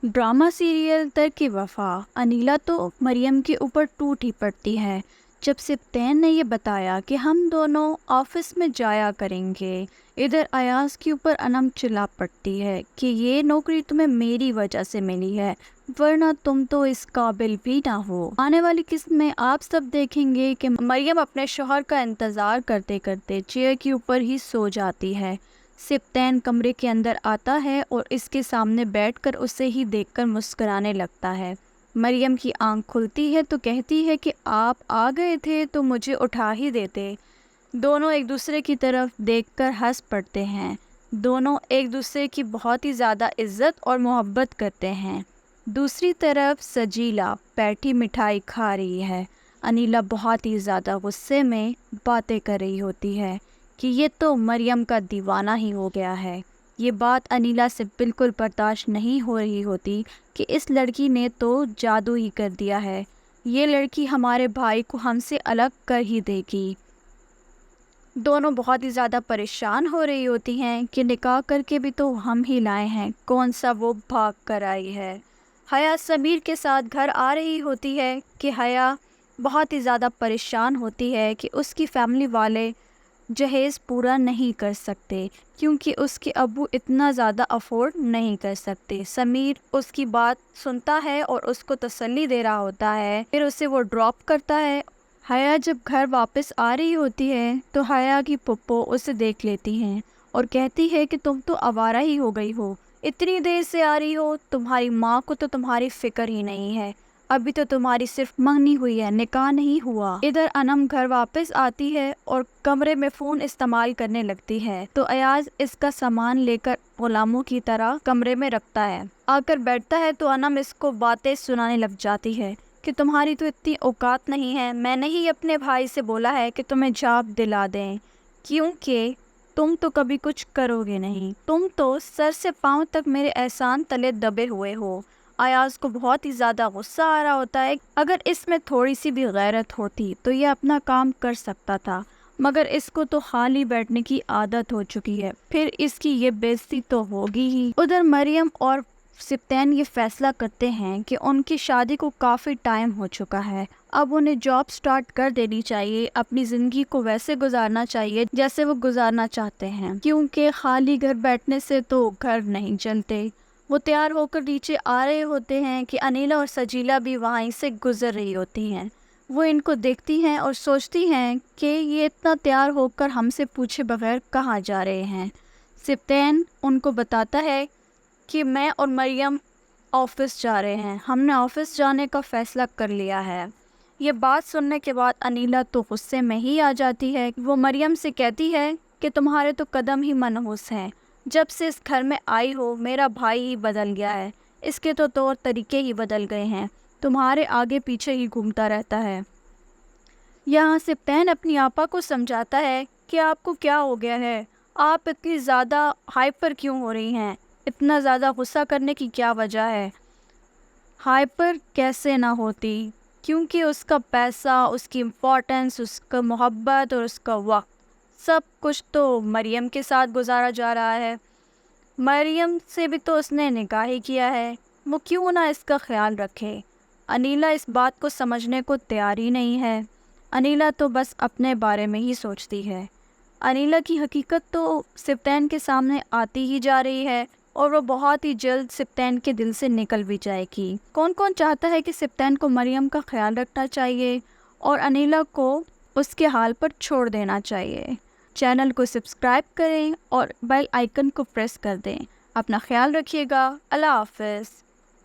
Drama serial तर्क वफ़ा अनीला तो मरियम के ऊपर टूट ही पड़ती है जब सिप्तैन ने ये बताया कि हम दोनों ऑफिस में जाया करेंगे। इधर अयाज के ऊपर अनम चिल्ला पड़ती है कि ये नौकरी तुम्हें मेरी वजह से मिली है, वरना तुम तो इस काबिल भी ना हो। आने वाली किस्त में आप सब देखेंगे कि मरियम अपने शौहर का इंतज़ार करते करते चेयर के ऊपर ही सो जाती है। सिप्तैन कमरे के अंदर आता है और इसके सामने बैठकर उसे ही देखकर मुस्कुराने लगता है। मरियम की आंख खुलती है तो कहती है कि आप आ गए थे तो मुझे उठा ही देते। दोनों एक दूसरे की तरफ देखकर हंस पड़ते हैं। दोनों एक दूसरे की बहुत ही ज़्यादा इज्जत और मोहब्बत करते हैं। दूसरी तरफ सजीला बैठी मिठाई खा रही है। अनीला बहुत ही ज़्यादा गुस्से में बातें कर रही होती है कि ये तो मरियम का दीवाना ही हो गया है। ये बात अनीला से बिल्कुल बर्दाश्त नहीं हो रही होती कि इस लड़की ने तो जादू ही कर दिया है। ये लड़की हमारे भाई को हमसे अलग कर ही देगी। दोनों बहुत ही ज़्यादा परेशान हो रही होती हैं कि निकाह करके भी तो हम ही लाए हैं, कौन सा वो भाग कर आई है। हया समीर के साथ घर आ रही होती है कि हया बहुत ही ज़्यादा परेशान होती है कि उसकी फैमिली वाले जहेज़ पूरा नहीं कर सकते क्योंकि उसके अब्बू इतना ज़्यादा अफोर्ड नहीं कर सकते। समीर उसकी बात सुनता है और उसको तसल्ली दे रहा होता है, फिर उसे वो ड्रॉप करता है। हया जब घर वापस आ रही होती है तो हया की पप्पो उसे देख लेती हैं और कहती है कि तुम तो आवारा ही हो गई हो, इतनी देर से आ रही हो, तुम्हारी माँ को तो तुम्हारी फिक्र ही नहीं है, अभी तो तुम्हारी सिर्फ मंगनी हुई है, निकाह नहीं हुआ। इधर अनम घर वापस आती है और कमरे में फ़ोन इस्तेमाल करने लगती है तो अयाज इसका सामान लेकर गुलामों की तरह कमरे में रखता है। आकर बैठता है तो अनम इसको बातें सुनाने लग जाती है कि तुम्हारी तो इतनी औकात नहीं है, मैंने ही अपने भाई से बोला है कि तुम्हें जॉब दिला दें क्योंकि तुम तो कभी कुछ करोगे नहीं, तुम तो सर से पाँव तक मेरे एहसान तले दबे हुए हो। अयाज को बहुत ही ज़्यादा गुस्सा आ रहा होता है। अगर इसमें थोड़ी सी भी गैरत होती तो ये अपना काम कर सकता था, मगर इसको तो खाली बैठने की आदत हो चुकी है, फिर इसकी ये बेइज्जती तो होगी ही। उधर मरियम और सिप्तैन ये फैसला करते हैं कि उनकी शादी को काफ़ी टाइम हो चुका है, अब उन्हें जॉब स्टार्ट कर देनी चाहिए, अपनी ज़िंदगी को वैसे गुजारना चाहिए जैसे वो गुजारना चाहते हैं, क्योंकि खाली घर बैठने से तो घर नहीं चलते। वो तैयार होकर नीचे आ रहे होते हैं कि अनीला और सजीला भी वहीं से गुजर रही होती हैं। वो इनको देखती हैं और सोचती हैं कि ये इतना तैयार होकर हमसे पूछे बगैर कहाँ जा रहे हैं। सिप्तैन उनको बताता है कि मैं और मरियम ऑफिस जा रहे हैं, हमने ऑफिस जाने का फ़ैसला कर लिया है। ये बात सुनने के बाद अनीला तो गुस्से में ही आ जाती है। वो मरियम से कहती है कि तुम्हारे तो कदम ही मनहूस हैं, जब से इस घर में आई हो मेरा भाई ही बदल गया है, इसके तो तौर तरीके ही बदल गए हैं, तुम्हारे आगे पीछे ही घूमता रहता है। यहाँ सिप्तैन अपनी आपा को समझाता है कि आपको क्या हो गया है, आप इतनी ज़्यादा हाइपर क्यों हो रही हैं, इतना ज़्यादा गुस्सा करने की क्या वजह है। हाइपर कैसे ना होती, क्योंकि उसका पैसा, उसकी इम्पोर्टेंस, उसका मोहब्बत और उसका वक्त सब कुछ तो मरियम के साथ गुजारा जा रहा है। मरियम से भी तो उसने निकाह ही किया है, वो क्यों ना इसका ख्याल रखे। अनीला इस बात को समझने को तैयार ही नहीं है। अनीला तो बस अपने बारे में ही सोचती है। अनीला की हकीकत तो सिप्तैन के सामने आती ही जा रही है और वो बहुत ही जल्द सिप्तैन के दिल से निकल भी जाएगी। कौन कौन चाहता है कि सिप्तैन को मरियम का ख्याल रखना चाहिए और अनीला को उसके हाल पर छोड़ देना चाहिए। चैनल को सब्सक्राइब करें और बेल आइकन को प्रेस कर दें। अपना ख्याल रखिएगा। अल्लाह हाफ़िज़।